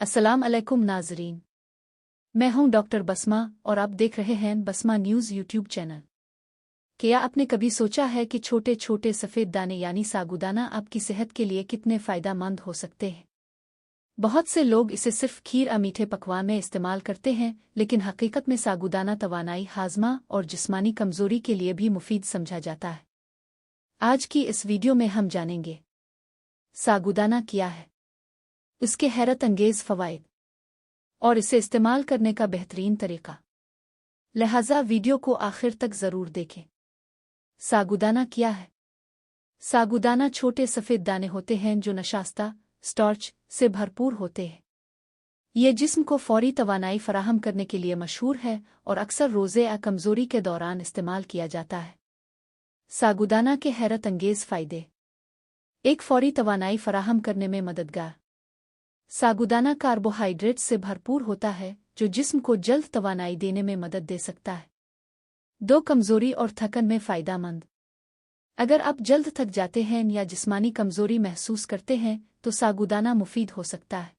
अस्सलाम अलैकुम नाजरीन। मैं हूं डॉक्टर बसमा और आप देख रहे हैं बसमा न्यूज़ यूट्यूब चैनल। क्या आपने कभी सोचा है कि छोटे छोटे सफ़ेद दाने यानी साबूदाना आपकी सेहत के लिए कितने फ़ायदेमंद हो सकते हैं? बहुत से लोग इसे सिर्फ खीर या मीठे पकवान में इस्तेमाल करते हैं, लेकिन हकीकत में साबूदाना तवानाई, हाजमा और जिस्मानी कमज़ोरी के लिए भी मुफीद समझा जाता है। आज की इस वीडियो में हम जानेंगे साबूदाना क्या है, इसके हैरत अंगेज़ फ़वाइद और इसे इस्तेमाल करने का बेहतरीन तरीका। लिहाजा वीडियो को आखिर तक ज़रूर देखें। साबूदाना क्या है? साबूदाना छोटे सफ़ेद दाने होते हैं जो नशास्ता स्टार्च से भरपूर होते हैं। ये जिस्म को फौरी तवानाई फराहम करने के लिए मशहूर है और अक्सर रोज़े या कमज़ोरी के दौरान इस्तेमाल किया जाता है। साबूदाना के हैरत अंगेज़ फ़ायदे। एक फौरी तवानाई फराहम करने में मददगार। साबूदाना कार्बोहाइड्रेट से भरपूर होता है जो जिस्म को जल्द तवानाई देने में मदद दे सकता है। दो कमज़ोरी और थकन में फ़ायदेमंद। अगर आप जल्द थक जाते हैं या जिस्मानी कमज़ोरी महसूस करते हैं तो साबूदाना मुफीद हो सकता है।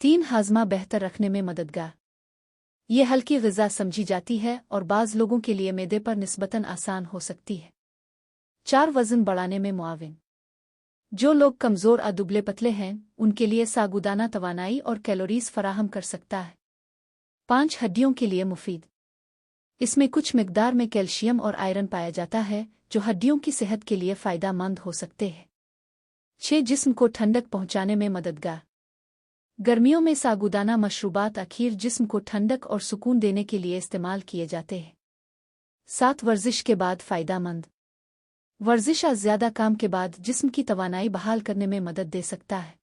3 हाजमा बेहतर रखने में मददगार। ये हल्की ग़िज़ा समझी जाती है और बाज़ लोगों के लिए मैदे पर निस्बतन आसान हो सकती है। 4 वज़न बढ़ाने में मुआविन। जो लोग कमज़ोर या दुबले पतले हैं उनके लिए साबूदाना तवानाई और कैलोरीज फराहम कर सकता है। 5 हड्डियों के लिए मुफीद। इसमें कुछ मिकदार में कैल्शियम और आयरन पाया जाता है जो हड्डियों की सेहत के लिए फ़ायदेमंद हो सकते हैं। 6 जिस्म को ठंडक पहुंचाने में मददगार। गर्मियों में साबूदाना मशरूबात आखिर जिस्म को ठंडक और सुकून देने के लिए इस्तेमाल किए जाते हैं। 7 वर्जिश के बाद फ़ायदेमंद। वर्जिश ज़्यादा काम के बाद जिस्म की तवानाई बहाल करने में मदद दे सकता है।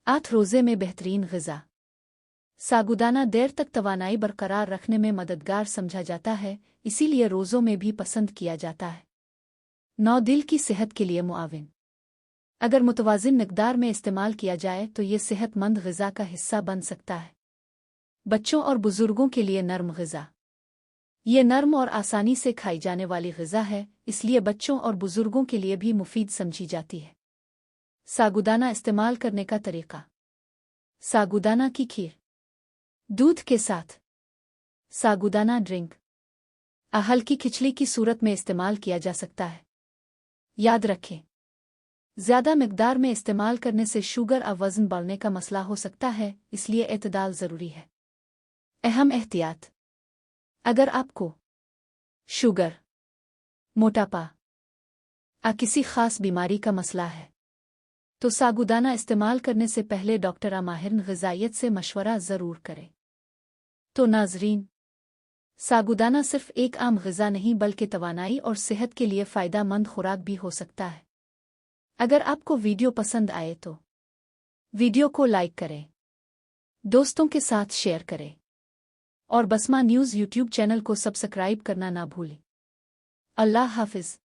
8 रोज़े में बेहतरीन ग़िज़ा। साबूदाना देर तक तवानाई बरकरार रखने में मददगार समझा जाता है, इसीलिए रोज़ों में भी पसंद किया जाता है। 9 दिल की सेहत के लिए मुआविन। अगर मुतवाज़िन मिकदार में इस्तेमाल किया जाए तो ये सेहतमंद ग़िज़ा का हिस्सा बन सकता है। बच्चों और बुज़ुर्गों के लिए नरम ग़िज़ा। ये नरम और आसानी से खाई जाने वाली ग़िज़ा है, इसलिए बच्चों और बुज़ुर्गों के लिए भी मुफीद समझी जाती है। साबूदाना इस्तेमाल करने का तरीका। साबूदाना की खीर दूध के साथ। साबूदाना ड्रिंक हल्की खिचड़ी की सूरत में इस्तेमाल किया जा सकता है। याद रखें, ज़्यादा मिकदार में इस्तेमाल करने से शुगर और वज़न बढ़ने का मसला हो सकता है, इसलिए एतदाल ज़रूरी है। अहम एहतियात। अगर आपको शुगर, मोटापा या किसी ख़ास बीमारी का मसला है तो साबूदाना इस्तेमाल करने से पहले डॉक्टर या माहिर ग़िज़ाइयत से मशवरा ज़रूर करें। तो नाज़रीन, साबूदाना सिर्फ एक आम ग़िज़ा नहीं बल्कि तवानाई और सेहत के लिए फ़ायदेमंद खुराक भी हो सकता है। अगर आपको वीडियो पसंद आए तो वीडियो को लाइक करें, दोस्तों के साथ शेयर करें और बसमा न्यूज़ यूट्यूब चैनल को सब्सक्राइब करना ना भूलें। अल्लाह हाफ़िज़।